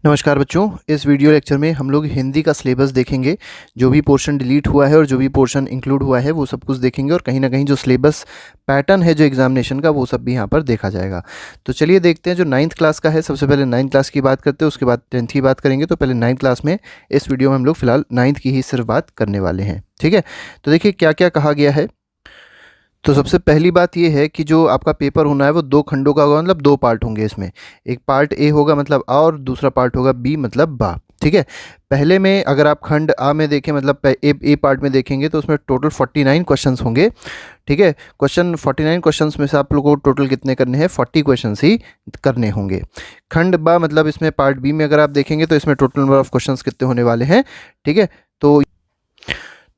नमस्कार बच्चों, इस वीडियो लेक्चर में हम लोग हिंदी का सिलेबस देखेंगे। जो भी पोर्शन डिलीट हुआ है और जो भी पोर्शन इंक्लूड हुआ है वो सब कुछ देखेंगे और कहीं ना कहीं जो सिलेबस पैटर्न है जो एग्जामिनेशन का वो सब भी यहाँ पर देखा जाएगा। तो चलिए देखते हैं जो 9th क्लास का है। सबसे पहले 9th क्लास की बात करते हैं, उसके बाद 10th की बात करेंगे। तो पहले 9th क्लास में इस वीडियो में हम लोग फिलहाल 9th की ही सिर्फ बात करने वाले हैं। ठीक है, तो देखिए क्या क्या कहा गया है। तो सबसे पहली बात ये है कि जो आपका पेपर होना है वो 2 खंडों का होगा, मतलब 2 पार्ट होंगे इसमें। एक पार्ट ए होगा मतलब आ और दूसरा पार्ट होगा बी मतलब बा। ठीक है, पहले में अगर आप खंड आ में देखें मतलब ए पार्ट में देखेंगे तो उसमें टोटल 49 क्वेश्चंस होंगे। ठीक है, 49 क्वेश्चंस में से आप लोगों को टोटल कितने करने हैं, 40 क्वेश्चंस ही करने होंगे। खंड बा मतलब इसमें पार्ट बी में अगर आप देखेंगे तो इसमें टोटल नंबर ऑफ क्वेश्चंस कितने होने वाले हैं। ठीक है, तो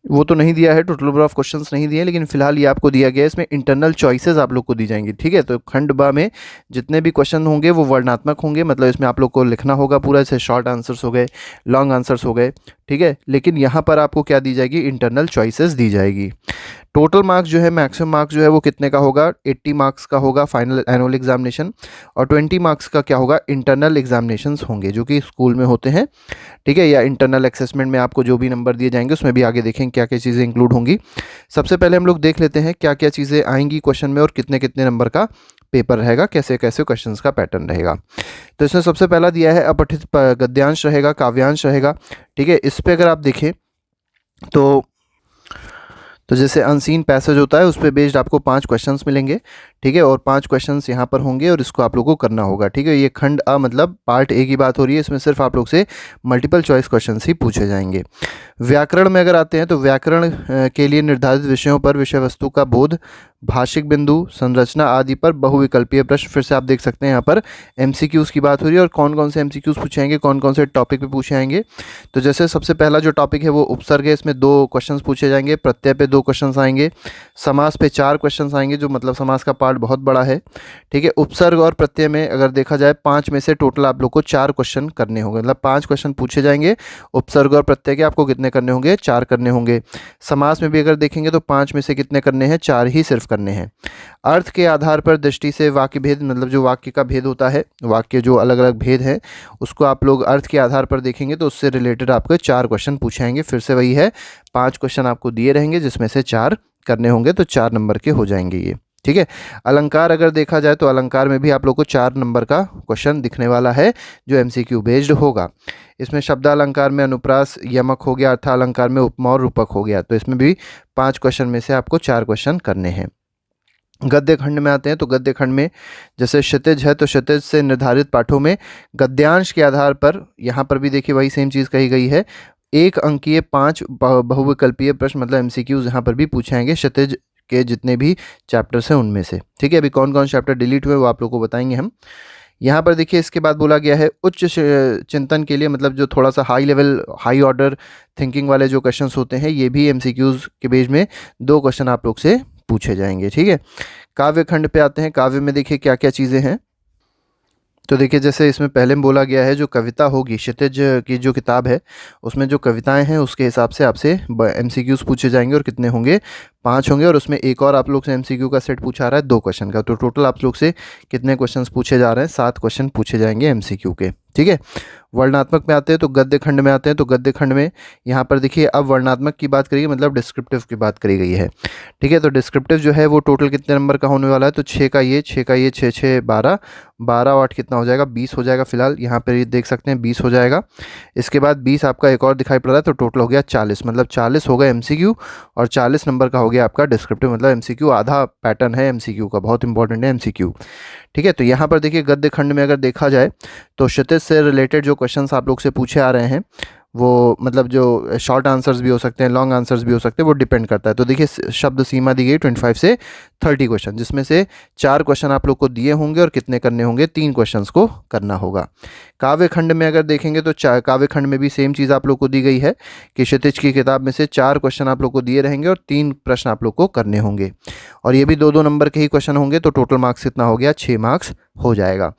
वो तो नहीं दिया है, टोटल नंबर ऑफ क्वेश्चंस नहीं दिए, लेकिन फिलहाल ये आपको दिया गया है। इसमें इंटरनल चॉइसेस आप लोग को दी जाएंगी। ठीक है, तो खंड बा में जितने भी क्वेश्चन होंगे वो वर्णनात्मक होंगे, मतलब इसमें आप लोग को लिखना होगा पूरा, जैसे शॉर्ट आंसर्स हो गए, लॉन्ग आंसर्स हो गए। ठीक है, लेकिन यहाँ पर आपको क्या दी जाएगी, इंटरनल चॉइसेस दी जाएगी। टोटल मार्क्स जो है, मैक्सिमम मार्क्स जो है वो कितने का होगा, 80 मार्क्स का होगा फाइनल एनुअल एग्जामिनेशन, और 20 मार्क्स का क्या होगा, इंटरनल एग्जामिनेशंस होंगे जो कि स्कूल में होते हैं। ठीक है, या इंटरनल असेसमेंट में आपको जो भी नंबर दिए जाएंगे उसमें भी आगे देखेंगे क्या क्या चीज़ें इंक्लूड होंगी। सबसे पहले हम लोग देख लेते हैं क्या क्या चीज़ें आएंगी क्वेश्चन में और कितने कितने नंबर का पेपर रहेगा, कैसे कैसे क्वेश्चंस का पैटर्न रहेगा। तो इसमें सबसे पहला दिया है अपठित गद्यांश रहेगा, काव्यांश रहेगा। ठीक है, इस पर अगर आप देखें तो जैसे अनसीन पैसेज होता है उस पर बेस्ड आपको 5 क्वेश्चंस मिलेंगे। ठीक है, और 5 क्वेश्चंस यहाँ पर होंगे और इसको आप लोगों को करना होगा। ठीक है, ये खंड आ मतलब पार्ट ए की बात हो रही है। इसमें सिर्फ आप लोग से मल्टीपल चॉइस क्वेश्चंस ही पूछे जाएंगे। व्याकरण में अगर आते हैं तो व्याकरण के लिए निर्धारित विषयों पर विषय वस्तु का बोध, भाषिक बिंदु, संरचना आदि पर बहुविकल्पीय प्रश्न। फिर से आप देख सकते हैं यहाँ पर एमसीक्यूज़ की बात हो रही है और कौन कौन से एमसीक्यूज़ पूछे जाएंगे, कौन कौन से टॉपिक पे पूछे जाएंगे। तो जैसे सबसे पहला जो टॉपिक है वो उपसर्ग है, इसमें 2 क्वेश्चंस पूछे जाएंगे। प्रत्यय पे 2 क्वेश्चंस आएंगे। समास पे 4 क्वेश्चंस आएंगे, जो मतलब समास का पार्ट बहुत बड़ा है। ठीक है, उपसर्ग और प्रत्यय में अगर देखा जाए 5 में से टोटल आप लोग को 4 क्वेश्चन करने होंगे, मतलब 5 क्वेश्चन पूछे जाएंगे। उपसर्ग और प्रत्यय के आपको कितने करने होंगे, 4 करने होंगे। समास में भी अगर देखेंगे तो 5 में से कितने करने हैं, 4 ही सिर्फ करने हैं। अर्थ के आधार पर दृष्टि से वाक्य भेद, मतलब जो वाक्य का भेद होता है, वाक्य जो अलग अलग भेद है उसको आप लोग अर्थ के आधार पर देखेंगे तो उससे रिलेटेड आपको 4 क्वेश्चन पूछेंगे। फिर से वही है, 5 क्वेश्चन आपको दिए रहेंगे जिसमें से 4 करने होंगे, तो 4 नंबर के हो जाएंगे ये। ठीक है, अलंकार अगर देखा जाए तो अलंकार में भी आप लोग को 4 नंबर का क्वेश्चन दिखने वाला है जो एमसीक्यू बेस्ड होगा। इसमें शब्दालंकार में अनुप्रास यमक हो गया, अर्थालंकार में उपमा और रूपक हो गया। तो इसमें भी 5 क्वेश्चन में से आपको 4 क्वेश्चन करने हैं। गद्य खंड में आते हैं तो गद्य खंड में जैसे क्षितिज है तो क्षितिज से निर्धारित पाठों में गद्यांश के आधार पर, यहाँ पर भी देखिए वही सेम चीज़ कही गई है। 1 अंकीय 5 बहुविकल्पीय प्रश्न, मतलब एमसीक्यूज यहाँ पर भी पूछेंगे क्षितिज के जितने भी चैप्टर्स हैं उनमें से। ठीक है, अभी कौन कौन चैप्टर डिलीट हुए वो आप लोग को बताएंगे हम। यहाँ पर देखिए इसके बाद बोला गया है उच्च चिंतन के लिए, मतलब जो थोड़ा सा high level high order thinking वाले जो क्वेश्चंस होते हैं ये भी एमसीक्यूज के बेस में 2 क्वेश्चन आप लोग से पूछे जाएंगे। ठीक है, काव्य खंड पे आते हैं। काव्य में देखिए क्या क्या चीज़ें हैं। तो देखिए जैसे इसमें पहले में बोला गया है जो कविता होगी, क्षितिज की जो किताब है उसमें जो कविताएं हैं उसके हिसाब से आपसे एमसीक्यूज पूछे जाएंगे और कितने होंगे, 5 होंगे। और उसमें एक और आप लोग से एमसीक्यू का सेट पूछा रहा है 2 क्वेश्चन का, तो टोटल आप लोग से कितने क्वेश्चंस पूछे जा रहे हैं, 7 क्वेश्चन पूछे जाएंगे एमसीक्यू के। ठीक है, वर्णनात्मक में आते हैं तो गद्य खंड में आते हैं। तो गद्य खंड में यहाँ पर देखिए अब वर्णनात्मक की बात करिए, मतलब डिस्क्रिप्टिव की बात करी गई है। ठीक है, तो डिस्क्रिप्टिव जो है वो टोटल कितने नंबर का होने वाला है, तो 6 का ये 6 का ये 6 6 12 12 8 कितना हो जाएगा, 20 हो जाएगा। फिलहाल यहाँ पर ये देख सकते हैं 20 हो जाएगा। इसके बाद 20 आपका एक और दिखाई पड़ रहा है तो टोटल हो गया 40, मतलब 40 होगा एमसीक्यू और 40 नंबर का हो गया आपका डिस्क्रिप्टिव। मतलब एमसीक्यू आधा पैटर्न है एमसीक्यू का, बहुत इंपॉर्टेंट है एमसीक्यू। ठीक है, तो यहाँ पर देखिए गद्य खंड में अगर देखा जाए तो क्षितिज से रिलेटेड जो क्वेश्चंस आप लोग से पूछे आ रहे हैं वो, मतलब जो शॉर्ट आंसर्स भी हो सकते हैं, लॉन्ग आंसर्स भी हो सकते हैं, वो डिपेंड करता है। तो देखिए शब्द सीमा दी गई 25 से 30 क्वेश्चन, जिसमें से 4 क्वेश्चन आप लोग को दिए होंगे और कितने करने होंगे, 3 क्वेश्चंस को करना होगा। काव्य खंड में अगर देखेंगे तो काव्य खंड में भी सेम चीज़ आप लोग को दी गई है कि क्षितिज की किताब में से 4 क्वेश्चन आप लोग को दिए रहेंगे और 3 प्रश्न आप लोग को करने होंगे, और ये भी 2-2 नंबर के ही क्वेश्चन होंगे। तो टोटल मार्क्स कितना हो गया, 6 मार्क्स हो जाएगा।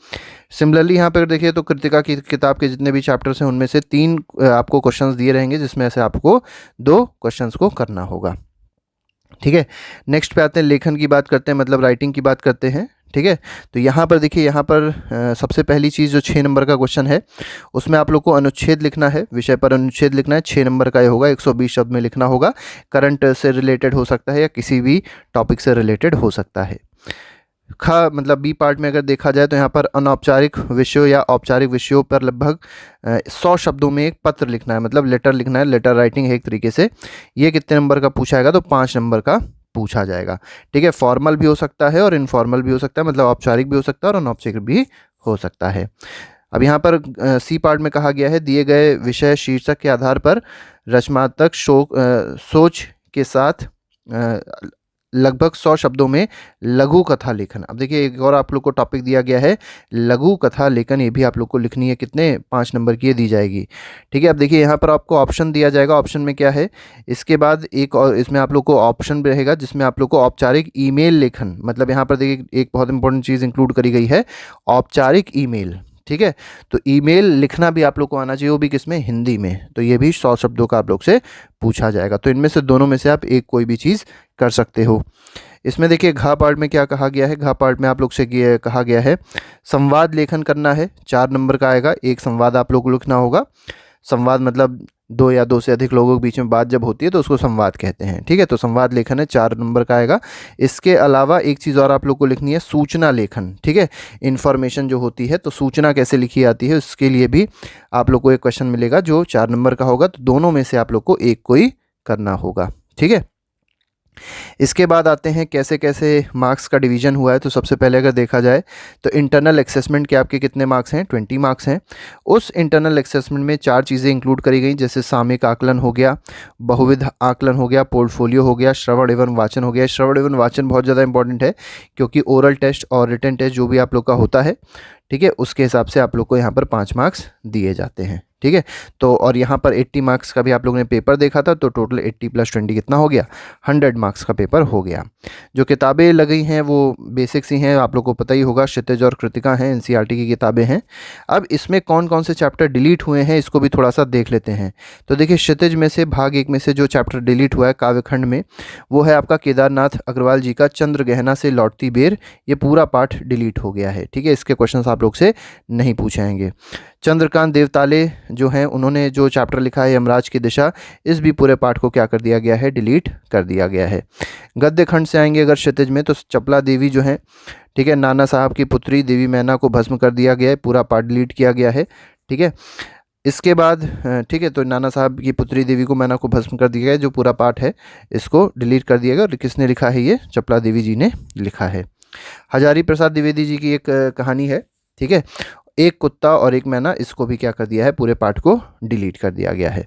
सिमिलरली यहाँ पर देखिए तो कृतिका की किताब के जितने भी चैप्टर्स हैं उनमें से 3 आपको क्वेश्चंस दिए रहेंगे, जिसमें से आपको 2 क्वेश्चंस को करना होगा। ठीक है, नेक्स्ट पे आते हैं लेखन की बात करते हैं, मतलब राइटिंग की बात करते हैं। ठीक है। तो यहाँ पर देखिए, यहाँ पर सबसे पहली चीज़ जो 6 नंबर का क्वेश्चन है उसमें आप लोग को अनुच्छेद लिखना है, विषय पर अनुच्छेद लिखना है। 6 नंबर का ये होगा, 120 शब्द में लिखना होगा। करंट से रिलेटेड हो सकता है या किसी भी टॉपिक से रिलेटेड हो सकता है। खा मतलब बी पार्ट में अगर देखा जाए तो यहाँ पर अनौपचारिक विषयों या औपचारिक विषयों पर लगभग 100 शब्दों में एक पत्र लिखना है, मतलब लेटर लिखना है। लेटर राइटिंग है एक तरीके से। ये कितने नंबर का पूछा जाएगा? तो 5 नंबर का पूछा जाएगा। ठीक है, फॉर्मल भी हो सकता है और इनफॉर्मल भी हो सकता है, मतलब औपचारिक भी हो सकता है और अनौपचारिक भी हो सकता है। अब यहाँ पर सी पार्ट में कहा गया है, दिए गए विषय शीर्षक के आधार पर रचनात्मक सोच के साथ लगभग 100 शब्दों में लघु कथा लेखन। अब देखिए, एक और आप लोग को टॉपिक दिया गया है लघु कथा लेखन, ये भी आप लोग को लिखनी है। कितने? 5 नंबर की ये दी जाएगी। ठीक है, अब देखिए यहाँ पर आपको ऑप्शन दिया जाएगा। ऑप्शन में क्या है, इसके बाद एक और इसमें आप लोग को ऑप्शन भी रहेगा जिसमें आप लोग को औपचारिक ईमेल लेखन, मतलब यहाँ पर देखिए एक बहुत इंपॉर्टेंट चीज़ इंक्लूड करी गई है, औपचारिक ईमेल। ठीक है, तो ईमेल लिखना भी आप लोग को आना चाहिए, वो भी किसमें? हिंदी में। तो ये भी 100 शब्दों का आप लोग से पूछा जाएगा। तो इनमें से दोनों में से आप एक कोई भी चीज़ कर सकते हो। इसमें देखिए घा पार्ट में क्या कहा गया है। घा पार्ट में आप लोग से कहा गया है संवाद लेखन करना है। 4 नंबर का आएगा। एक संवाद आप लोग को लिखना होगा। संवाद मतलब 2 या 2 से अधिक लोगों के बीच में बात जब होती है तो उसको संवाद कहते हैं। ठीक है, तो संवाद लेखन है, 4 नंबर का आएगा। इसके अलावा एक चीज़ और आप लोग को लिखनी है, सूचना लेखन। ठीक है, इन्फॉर्मेशन जो होती है, तो सूचना कैसे लिखी जाती है उसके लिए भी आप लोग को एक क्वेश्चन मिलेगा जो 4 नंबर का होगा। तो दोनों में से आप लोग को एक कोई करना होगा। ठीक है, इसके बाद आते हैं कैसे कैसे मार्क्स का डिवीजन हुआ है। तो सबसे पहले अगर देखा जाए तो इंटरनल असेसमेंट के आपके कितने मार्क्स हैं? 20 मार्क्स हैं। उस इंटरनल असेसमेंट में 4 चीज़ें इंक्लूड करी गई, जैसे सामयिक आकलन हो गया, बहुविध आकलन हो गया, पोर्टफोलियो हो गया, श्रवण एवं वाचन हो गया। श्रवण एवं वाचन बहुत ज़्यादा इंपॉर्टेंट है क्योंकि ओरल टेस्ट और रिटन टेस्ट जो भी आप लोग का होता है, ठीक है, उसके हिसाब से आप लोग को यहाँ पर 5 मार्क्स दिए जाते हैं। ठीक है, तो और यहाँ पर 80 मार्क्स का भी आप लोगों ने पेपर देखा था, तो टोटल 80 + 20 कितना हो गया? 100 मार्क्स का पेपर हो गया। जो किताबें लगी हैं वो बेसिक्स ही हैं, आप लोग को पता ही होगा, क्षितिज और कृतिका हैं, एनसीईआरटी की किताबें हैं। अब इसमें कौन कौन से चैप्टर डिलीट हुए हैं इसको भी थोड़ा सा देख लेते हैं। तो देखिए, क्षितिज में से भाग 1 में से जो चैप्टर डिलीट हुआ है काव्यखंड में, वो है आपका केदारनाथ अग्रवाल जी का चंद्र गहना से लौटती बेर। ये पूरा पाठ डिलीट हो गया है। ठीक है, इसके क्वेश्चन आप लोग से नहीं पूछेंगे। चंद्रकांत देवताले जो हैं उन्होंने जो चैप्टर लिखा है यमराज की दिशा, इस भी पूरे पाठ को क्या कर दिया गया है? डिलीट कर दिया गया है। गद्य खंड से आएंगे अगर क्षितिज में, तो चपला देवी जो हैं, ठीक है, नाना साहब की पुत्री देवी मैना को भस्म कर दिया गया है, पूरा पाठ डिलीट किया गया है। ठीक है, इसके बाद ठीक है, तो नाना साहब की पुत्री देवी को मैना को भस्म कर दिया गया है, जो पूरा पाठ है इसको डिलीट कर दिया गया। और किसने लिखा है? ये चपला देवी जी ने लिखा है। हजारी प्रसाद द्विवेदी जी की एक कहानी है। ठीक है, एक कुत्ता और एक मैना, इसको भी क्या कर दिया है? पूरे पाठ को डिलीट कर दिया गया है।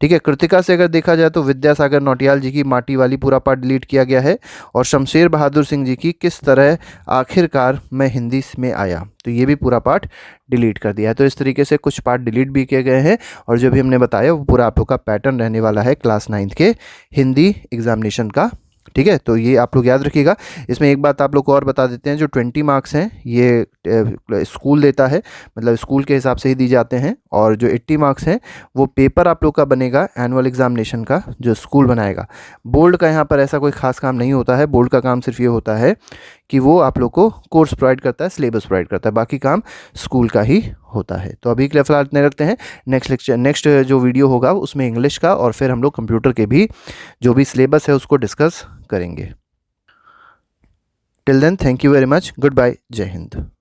ठीक है, कृतिका से अगर देखा जाए तो विद्यासागर नौटियाल जी की माटी वाली पूरा पाठ डिलीट किया गया है। और शमशेर बहादुर सिंह जी की किस तरह आखिरकार मैं हिंदी में आया, तो ये भी पूरा पाठ डिलीट कर दिया है। तो इस तरीके से कुछ पार्ट डिलीट भी किए गए हैं और जो भी हमने बताया वो पूरा आप लोग का पैटर्न रहने वाला है क्लास 9th के हिंदी एग्जामिनेशन का। ठीक है, तो ये आप लोग याद रखिएगा। इसमें एक बात आप लोग को और बता देते हैं, जो 20 मार्क्स हैं ये स्कूल देता है, मतलब स्कूल के हिसाब से ही दी जाते हैं। और जो 80 मार्क्स हैं वो पेपर आप लोग का बनेगा एनुअल एग्जामिनेशन का, जो स्कूल बनाएगा। बोर्ड का यहाँ पर ऐसा कोई खास काम नहीं होता है। बोर्ड का काम सिर्फ ये होता है कि वो आप लोग को कोर्स प्रोवाइड करता है, सिलेबस प्रोवाइड करता है, बाकी काम स्कूल का ही होता है। तो अभी के लिए फिलहाल इतने रखते हैं। नेक्स्ट जो वीडियो होगा उसमें इंग्लिश का और फिर हम लोग कंप्यूटर के भी जो भी सिलेबस है उसको डिस्कस करेंगे। Till then, thank you very much, good bye, जय हिंद।